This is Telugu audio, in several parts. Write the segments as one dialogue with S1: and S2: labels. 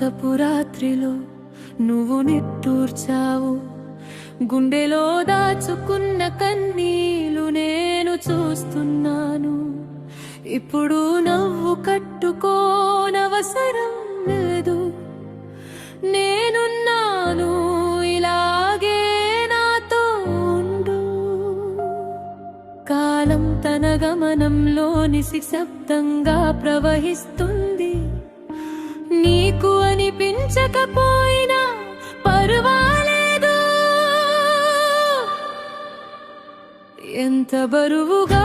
S1: వసంతపు రాత్రిలో నువ్వు నిట్టూర్చావు. గుండెలో దాచుకున్న కన్నీలు నేను చూస్తున్నాను. ఇప్పుడు నవ్వు కట్టుకోనవసరం లేదు, నేనున్నాను, ఇలాగే నాతో ఉండు. కాలం తన గమనంలో నిశ్శబ్దంగా ప్రవహిస్తుంది. నీకు అనిపించకపోయినా పర్వాలేదు. ఎంత బరువుగా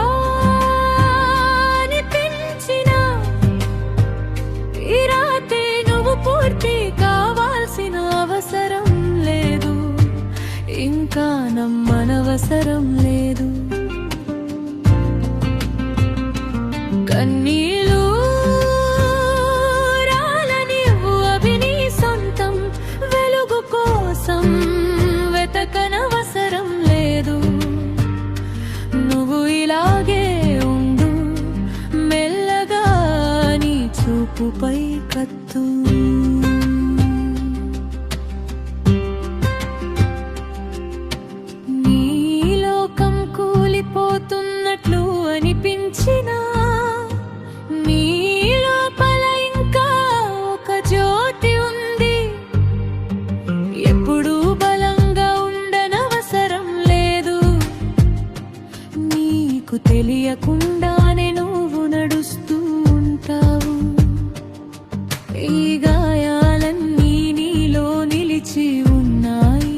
S1: అనిపించినా ఈ రాత్రి నువ్వు పూర్తి కావాల్సిన అవసరం లేదు, ఇంకా నమ్మనవసరం లేదు. కన్నీళ్ళు రాలనివ్వు, అవి నీ సొంతం. వెలుగు కోసం వెతకనవసరం లేదు. నువ్వు ఇలాగే ఉండు, మెల్లగా నీ చూపుపై కత్తు. నీ లోకం కూలిపోతున్నట్లు అనిపించినా నీ లోపల ఇంకా ఒక జ్యోతి ఉంది. ఎప్పుడూ బలంగా ఉండనవసరం లేదు. నీకు తెలియకుండానే నువ్వు నడుస్తూ ఉంటావు. ఈ గాయాలన్నీ నీలో నిలిచి ఉన్నాయి.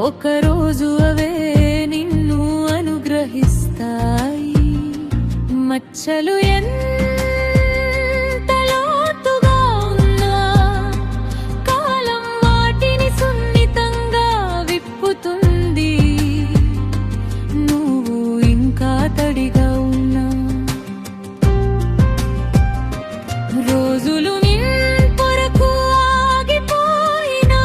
S1: ఒకరోజు అవే నిన్ను అనుగ్రహిస్తాయి. మచ్చలు ఎంత లోతుగా ఉన్నా కాలం వాటిని సున్నితంగా విప్పుతుంది. నువ్వు ఇంకా తడిగా ఉన్నా రోజులు నిన్కొరకు ఆగిపోయినా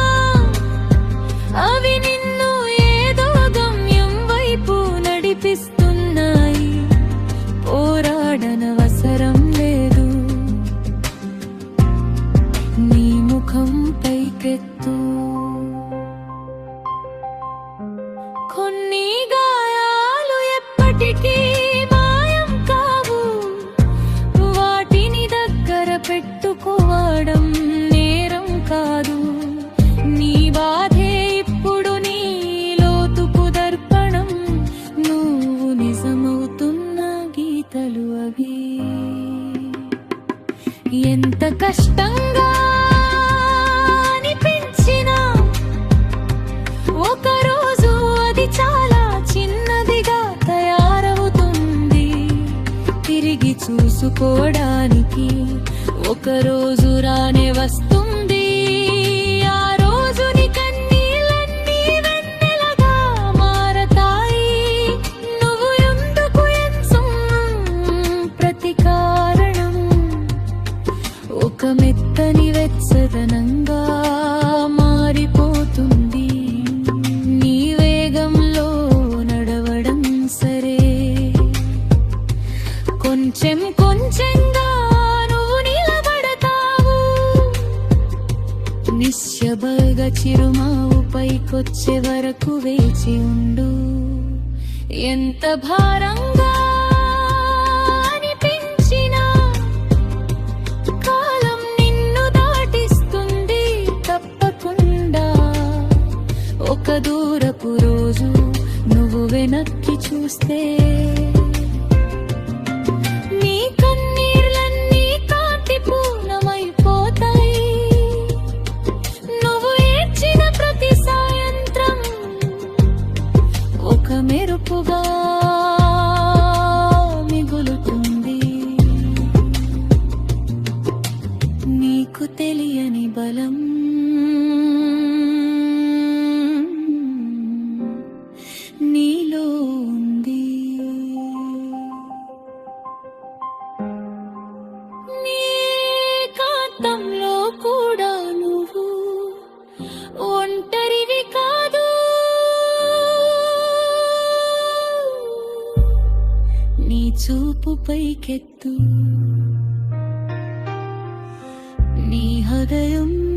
S1: అవి నిన్ను ఏదో గమ్యం వైపు నడిపిస్తున్నాయి. పోరాడనవసరం లేదు. నీ ముఖం పైకెత్తు. కొన్ని గాయాలు ఎప్పటికీ మాయం కావు. వాటిని దగ్గర పెట్టుకోవడం నేరం కాదు. నీ బాధే ఇప్పుడు నీ లోతుకు దర్పణం. నువ్వు నిజమవుతున్న గీతలు అవి. ఎంత కష్టంగా అనిపించినా ఒకరోజు అది చాలా చిన్నదిగా తయారవుతుంది. తిరిగి చూసుకోవడానికి ఒకరోజు రానే వస్తుంది. ఆ రోజుని కన్నీళ్ళన్నీ వెన్నెలగా మారతాయి. నువ్వు ఎందుకు ఎంతో ప్రతి కారణం ఒక మెత్తని వెచ్చదనంగా మారిపోతుంది. నీ వేగంలో నడవడం సరే, కొంచెం కొంచెంగా నువ్వు నిలబడతావు. నిశ్శబ్దంగా చిరుమావు పైకొచ్చే వరకు వేచి ఉండు. ఎంత భారంగా అనిపించినా కాలం నిన్ను దాటిస్తుంది తప్పకుండా. ఒక దూరపు రోజు నువ్వు వెనక్కి చూస్తే నీ కన్నీర్లన్నీ కాంతి పూర్ణమైపోతాయి. నువ్వు ఏడ్చిన ప్రతి సాయంత్రం ఒక మెరుపుగా మిగులుతుంది. నీకు తెలియని బలం నీలో ఉంది. నీ కాంతంలో కూడా నువ్వు ఒంటరివి కాదు. నీ చూపు పైకెత్తు. నీ హృదయం